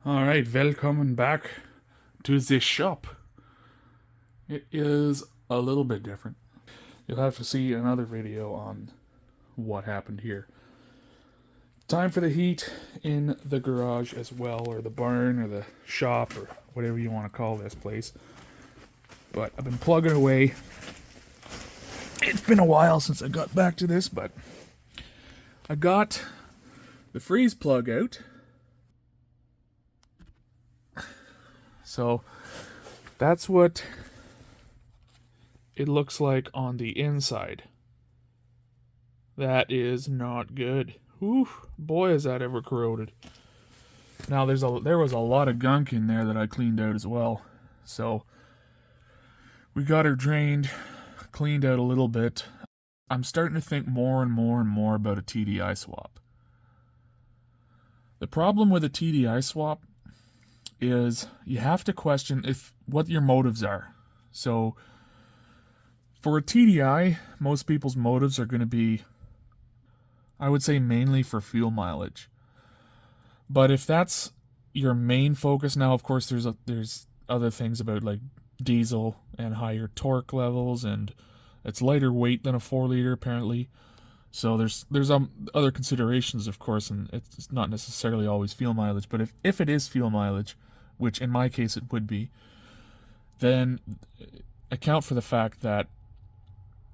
Alright, welcome back to the shop. It is a little bit different. You'll have to see another video on what happened here. Time for the heat in the garage as well, or the barn, or the shop, or whatever you want to call this place. But I've been plugging away. It's been a while since I got back to this, but I got the freeze plug out. So that's what it looks like on the inside. That is not good. Whew, boy, has that ever corroded. Now there was a lot of gunk in there that I cleaned out as well. So we got her drained, cleaned out a little bit. I'm starting to think more and more about a TDI swap. The problem with a TDI swap is you have to question what your motives are. So for a TDI, most people's motives are going to be, I would say, mainly for fuel mileage. But if that's your main focus, now of course there's other things about like diesel and higher torque levels, and it's lighter weight than a 4-liter apparently. So there's other considerations, of course, and it's not necessarily always fuel mileage. But if it is fuel mileage, which in my case it would be, then account for the fact that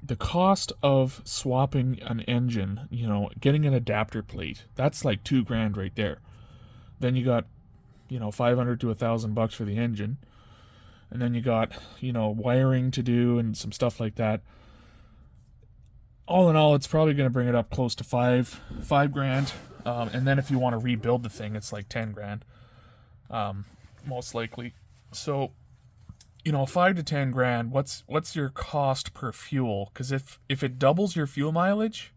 the cost of swapping an engine, getting an adapter plate, that's like $2,000 right there. Then you got, $500 to $1,000 for the engine. And then you got, wiring to do and some stuff like that. All in all, it's probably going to bring it up close to $5,000. And then if you want to rebuild the thing, it's like $10,000. Most likely. So, $5,000 to $10,000, what's your cost per fuel? Because if it doubles your fuel mileage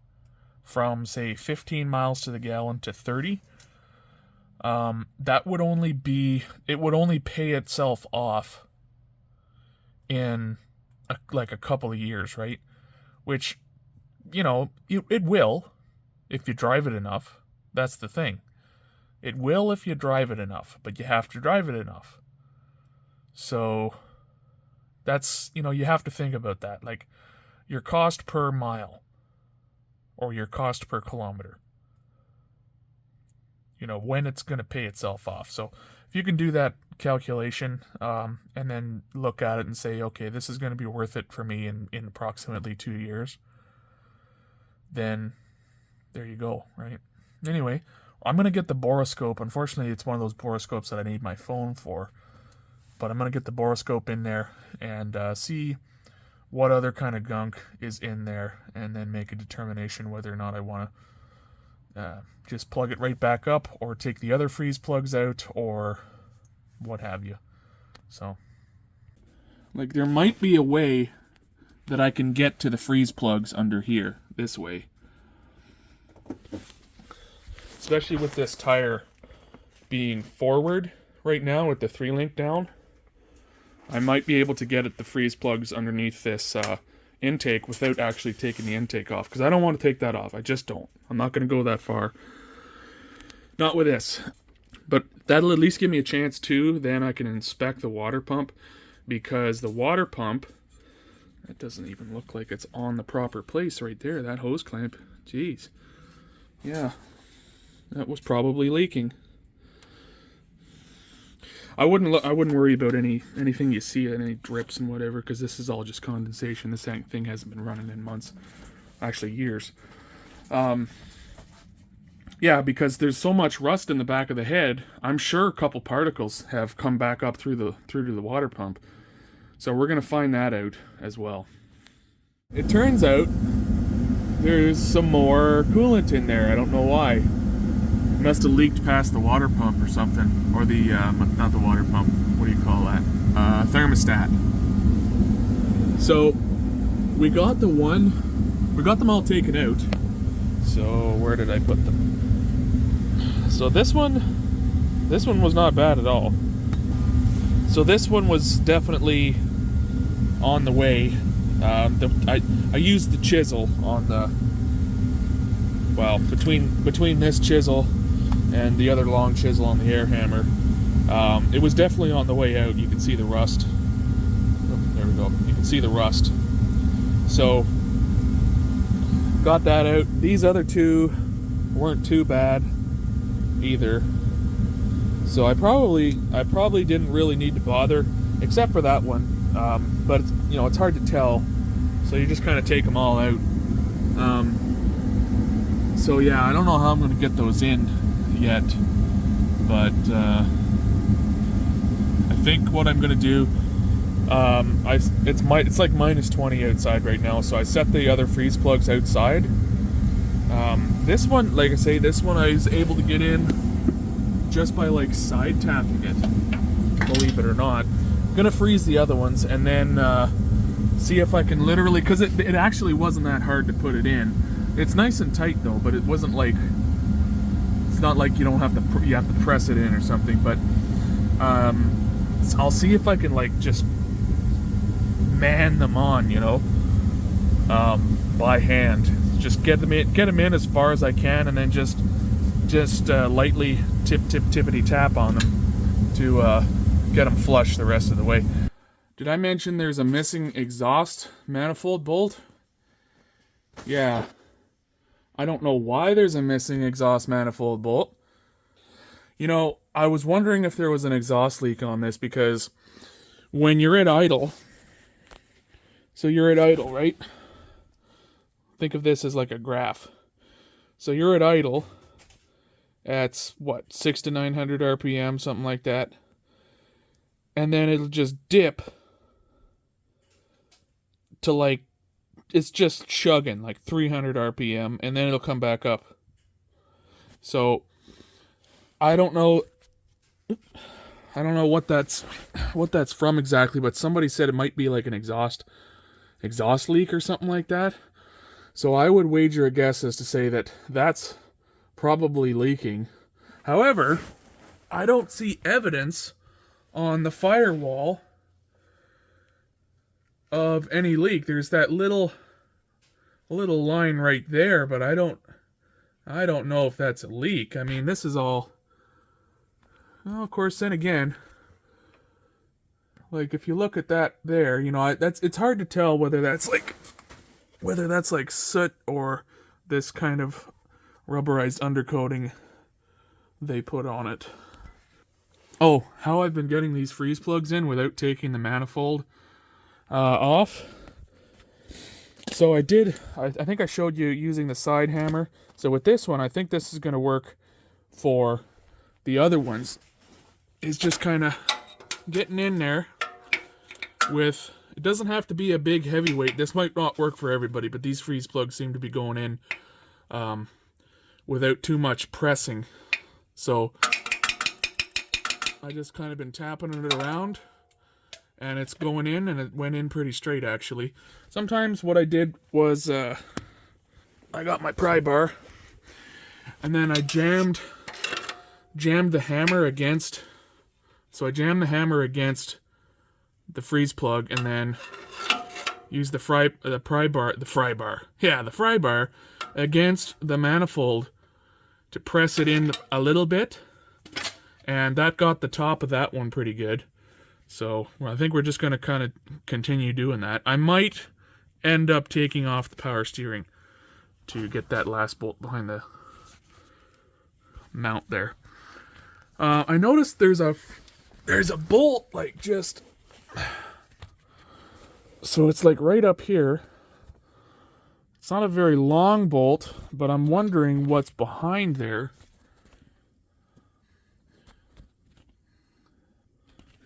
from, say, 15 miles to the gallon to 30, it would only pay itself off in a couple of years, right? Which, it will if you drive it enough. That's the thing. It will if you drive it enough, but you have to drive it enough. So that's, you have to think about that. Like your cost per mile or your cost per kilometer. When it's going to pay itself off. So if you can do that calculation and then look at it and say, okay, this is going to be worth it for me in approximately 2 years, then there you go, right? Anyway, I'm going to get the boroscope. Unfortunately, it's one of those boroscopes that I need my phone for. But I'm going to get the boroscope in there and see what other kind of gunk is in there, and then make a determination whether or not I want to just plug it right back up, or take the other freeze plugs out, or what have you. So, there might be a way that I can get to the freeze plugs under here, this way. Especially with this tire being forward right now with the 3-link down, I might be able to get at the freeze plugs underneath this intake without actually taking the intake off, because I don't want to take that off. I just don't. I'm not going to go that far. Not with this. But that'll at least give me a chance too. Then I can inspect the water pump, because the water pump, that doesn't even look like it's on the proper place right there. That hose clamp. Jeez. Yeah. That was probably leaking. I wouldn't worry about anything you see, any drips and whatever, because this is all just condensation. This thing hasn't been running in months, actually years. Yeah, because there's so much rust in the back of the head. I'm sure a couple particles have come back up through to the water pump. So we're gonna find that out as well. It turns out there's some more coolant in there. I don't know why. Must have leaked past the water pump or something, or the not the water pump, what do you call that, thermostat. So we got them all taken out. So where did I put them? So this one was not bad at all. So this one was definitely on the way. I used the chisel on the, between this chisel and the other long chisel on the air hammer, It was definitely on the way out. You can see the rust. Oh, there we go. You can see the rust. So, got that out. These other two weren't too bad either. So I probably didn't really need to bother, except for that one. But it's, it's hard to tell. So you just kind of take them all out. So yeah, I don't know how I'm going to get those in yet, but I think what I'm going to do, it's like minus 20 outside right now, so I set the other freeze plugs outside. This one, like I say, this one I was able to get in just by like side tapping it, believe it or not. I'm gonna freeze the other ones and then see if I can literally, because it actually wasn't that hard to put it in. It's nice and tight though, but it wasn't like, it's not like you have to press it in or something. But I'll see if I can like just man them on, by hand. Just get them in as far as I can, and then just lightly tippity tap on them to get them flush the rest of the way. Did I mention there's a missing exhaust manifold bolt? Yeah. I don't know why there's a missing exhaust manifold bolt. I was wondering if there was an exhaust leak on this, because when you're at idle, so you're at idle, right? Think of this as like a graph. So you're at idle at what, 600 to 900 RPM, something like that. And then it'll just dip to like, it's just chugging like 300 RPM, and then it'll come back up. So I don't know what that's from exactly, but somebody said it might be like an exhaust leak or something like that. So I would wager a guess as to say that that's probably leaking. However, I don't see evidence on the firewall of any leak. There's that little line right there, but I don't know if that's a leak. I mean, this is all, well, of course, then again, like if you look at that there, it's hard to tell whether that's like soot or this kind of rubberized undercoating they put on it. Oh, how I've been getting these freeze plugs in without taking the manifold off. So I think I showed you using the side hammer. So with this one, I think this is going to work for the other ones. Is just kind of getting in there with, it doesn't have to be a big heavyweight. This might not work for everybody, but these freeze plugs seem to be going in without too much pressing. So I just kind of been tapping it around, and it's going in, and it went in pretty straight actually. Sometimes what I did was I got my pry bar, and then I jammed the hammer against. So I jammed the hammer against the freeze plug, and then used the fry bar against the manifold to press it in a little bit, and that got the top of that one pretty good. So I think we're just going to kind of continue doing that. I might end up taking off the power steering to get that last bolt behind the mount there. I noticed there's a bolt like just, so it's like right up here. It's not a very long bolt, but I'm wondering what's behind there.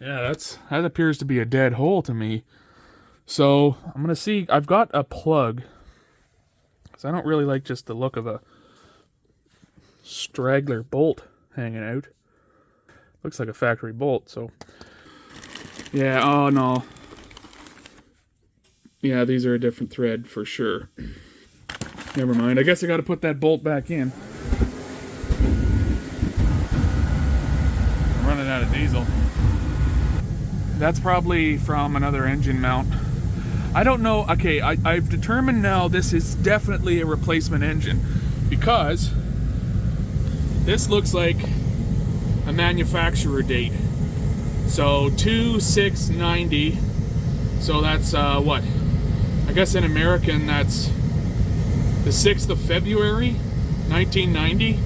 Yeah, that appears to be a dead hole to me. So I'm gonna see. I've got a plug, because I don't really like just the look of a straggler bolt hanging out. Looks like a factory bolt. So yeah. Oh no. Yeah, these are a different thread for sure. Never mind. I guess I got to put that bolt back in. I'm running out of diesel. That's probably from another engine mount. I don't know. Okay, I've determined now this is definitely a replacement engine, because this looks like a manufacturer date. So 2/6/90. So that's what? I guess in American that's the 6th of February, 1990.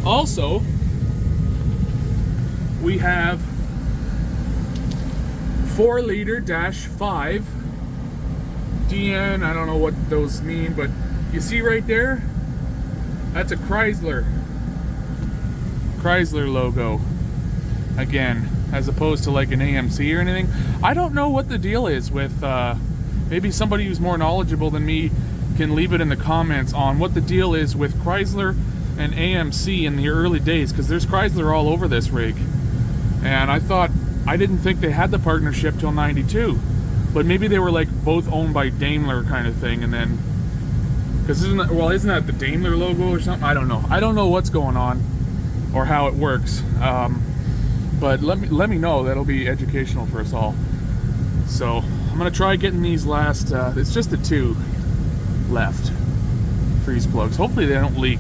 Also, we have 4L-5 DN. I don't know what those mean, but you see right there? That's a Chrysler logo. Again, as opposed to like an AMC or anything. I don't know what the deal is with, maybe somebody who's more knowledgeable than me can leave it in the comments on what the deal is with Chrysler and AMC in the early days, because there's Chrysler all over this rig. And I didn't think they had the partnership till 92. But maybe they were like both owned by Daimler kind of thing, and then, because isn't that the Daimler logo or something? I don't know what's going on or how it works. But let me know. That'll be educational for us all. So I'm gonna try getting these last. It's just the 2 left freeze plugs. Hopefully they don't leak.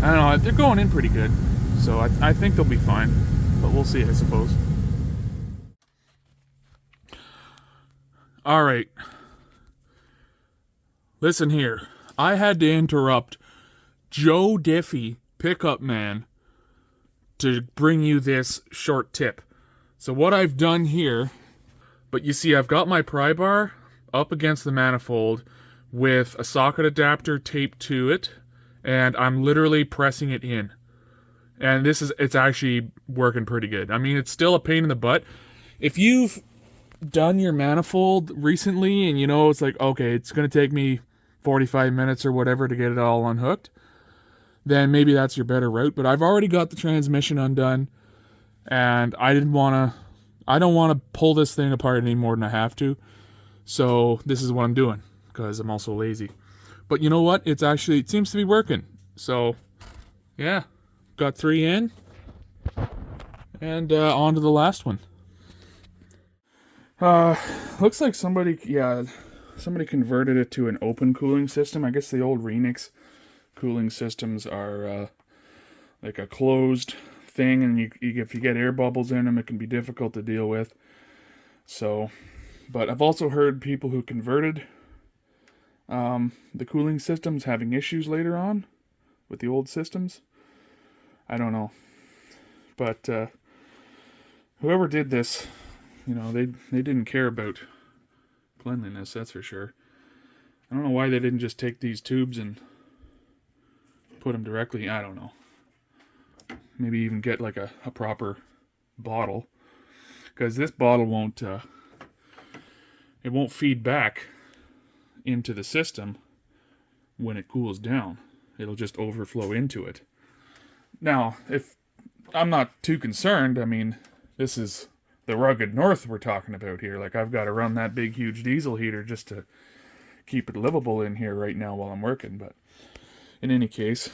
I don't know. They're going in pretty good, so I think they'll be fine. But we'll see, I suppose. All right. Listen here. I had to interrupt Joe Diffie, pickup man, to bring you this short tip. So what I've done here, but you see I've got my pry bar up against the manifold with a socket adapter taped to it, and I'm literally pressing it in. And it's actually working pretty good. I mean, it's still a pain in the butt. If you've done your manifold recently and you know it's like, okay, it's going to take me 45 minutes or whatever to get it all unhooked, then maybe that's your better route. But I've already got the transmission undone, and I don't want to pull this thing apart any more than I have to. So this is what I'm doing, because I'm also lazy. But you know what? It seems to be working. So yeah, got 3 in, and on to the last one. Looks like somebody converted it to an open cooling system. I guess the old Renix cooling systems are like a closed thing, and if you get air bubbles in them, it can be difficult to deal with. So, but I've also heard people who converted the cooling systems having issues later on with the old systems. I don't know, but whoever did this, they didn't care about cleanliness, that's for sure. I don't know why they didn't just take these tubes and put them directly. I don't know. Maybe even get like a proper bottle, because this bottle won't feed back into the system when it cools down. It'll just overflow into it. Now, if I'm not too concerned, I mean, this is the rugged north we're talking about here. Like, I've got to run that big, huge diesel heater just to keep it livable in here right now while I'm working. But in any case,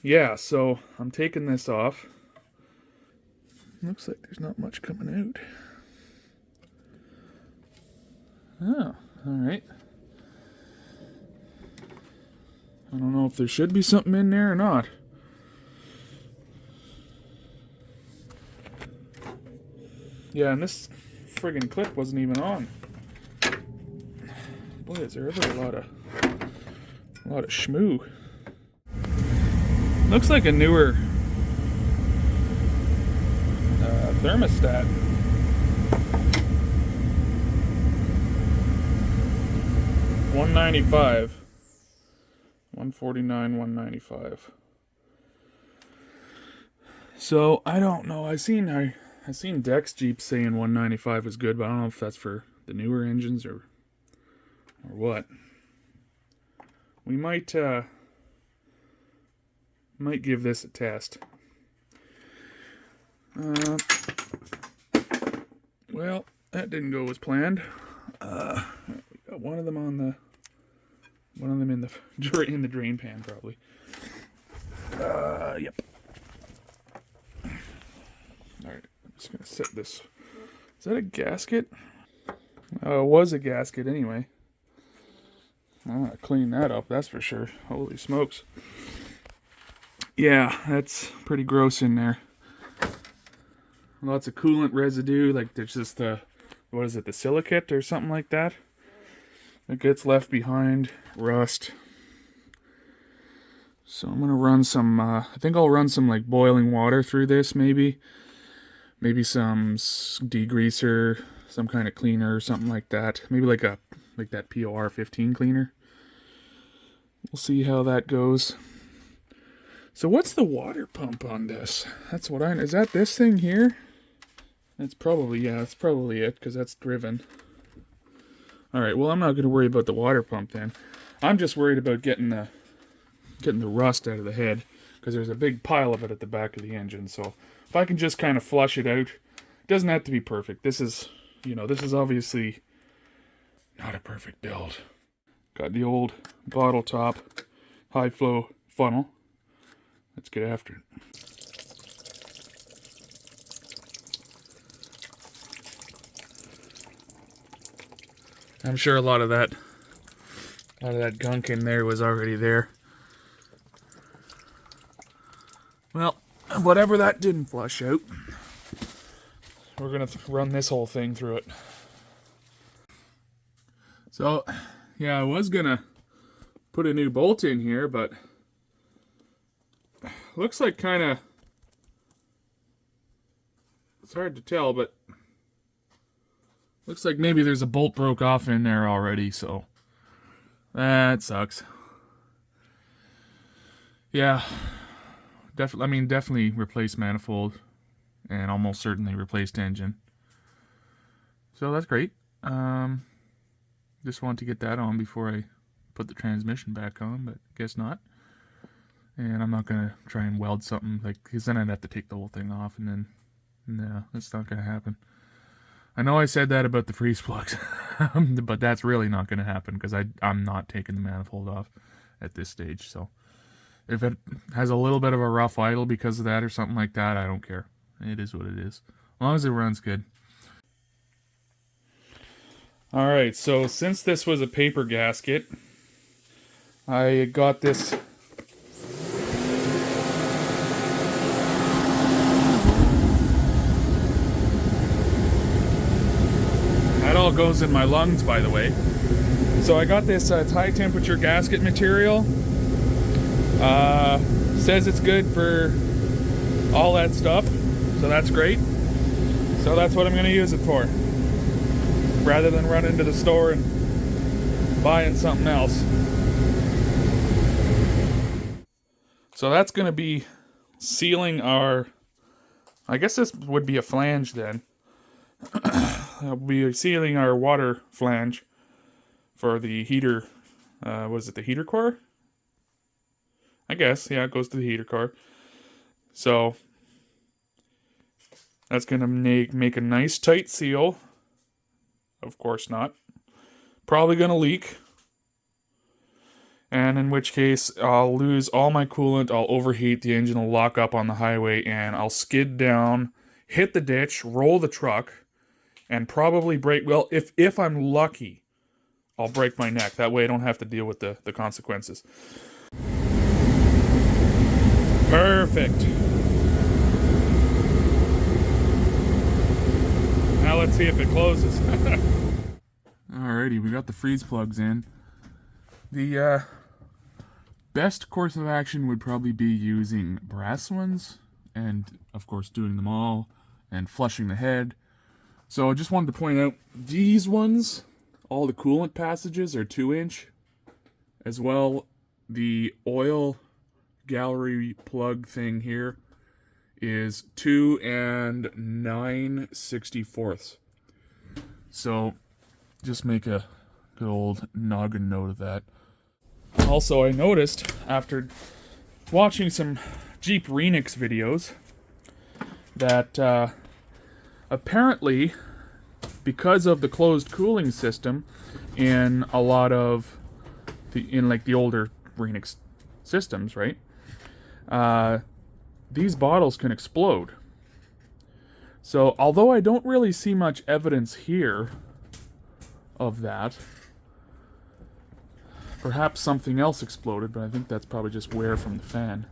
yeah, so I'm taking this off. Looks like there's not much coming out. Oh, alright. I don't know if there should be something in there or not. Yeah, and this friggin' clip wasn't even on. Boy, is there ever a lot of schmoo. Looks like a newer thermostat. $195. $149, $195. So I don't know. I seen Dex Jeep saying $195 was good, but I don't know if that's for the newer engines or what. We might give this a test. Well, that didn't go as planned. We got one of them in the drain pan, probably. Yep. All right, I'm just gonna set this. Is that a gasket? It was a gasket anyway. I'm gonna clean that up, that's for sure. Holy smokes. Yeah, that's pretty gross in there. Lots of coolant residue, like there's just the, what is it, the silicate or something like that? It gets left behind, rust. So I'm gonna run some, I think I'll run some like boiling water through this maybe. Maybe some degreaser, some kind of cleaner or something like that. Maybe like that POR 15 cleaner. We'll see how that goes. So what's the water pump on this? That's what is that this thing here? That's probably, yeah, that's probably it, because that's driven. Alright, well I'm not going to worry about the water pump then. I'm just worried about getting the rust out of the head, because there's a big pile of it at the back of the engine. So if I can just kind of flush it out, it doesn't have to be perfect. This is, this is obviously not a perfect build. Got the old bottle top high flow funnel. Let's get after it. I'm sure a lot of that gunk in there was already there. Well, whatever that didn't flush out, we're gonna run this whole thing through it. So, yeah, I was gonna put a new bolt in here, but looks like kinda, it's hard to tell, but looks like maybe there's a bolt broke off in there already, so that sucks. Yeah, definitely replaced manifold, and almost certainly replaced engine. So that's great. Just wanted to get that on before I put the transmission back on, but guess not. And I'm not gonna try and weld something, because then I'd have to take the whole thing off, and then, no, that's not gonna happen. I know I said that about the freeze plugs, but that's really not gonna happen, because I'm not taking the manifold off at this stage. So if it has a little bit of a rough idle because of that or something like that, I don't care. It is what it is, as long as it runs good. Alright, so since this was a paper gasket, I got this that all goes in my lungs, by the way. So I got this high temperature gasket material. Says it's good for all that stuff, so that's great. So that's what I'm going to use it for, rather than run into the store and buying something else. So that's going to be sealing our, I guess this would be a flange then. I'll be sealing our water flange for the heater, was it the heater core? I guess, yeah, it goes to the heater core. So that's going to make a nice tight seal. Of course not. Probably going to leak. And in which case, I'll lose all my coolant, I'll overheat, the engine will lock up on the highway, and I'll skid down, hit the ditch, roll the truck, and probably break, well, if I'm lucky, I'll break my neck. That way I don't have to deal with the consequences. Perfect. Now let's see if it closes. Alrighty, we got the freeze plugs in. The best course of action would probably be using brass ones, and of course doing them all, and flushing the head. So I just wanted to point out, these ones, all the coolant passages are 2-inch. As well, the oil gallery plug thing here is 2 9/64. So just make a good old noggin note of that. Also, I noticed after watching some Jeep Renix videos that apparently, because of the closed cooling system in a lot of the older Renix systems, right? These bottles can explode. So, although I don't really see much evidence here of that, perhaps something else exploded, but I think that's probably just wear from the fan.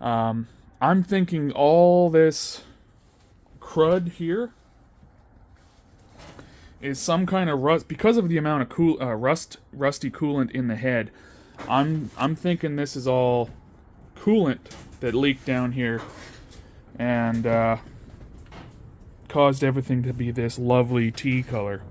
I'm thinking all this crud here is some kind of rust because of the amount of rusty coolant in the head. I'm thinking this is all coolant that leaked down here and caused everything to be this lovely tea color.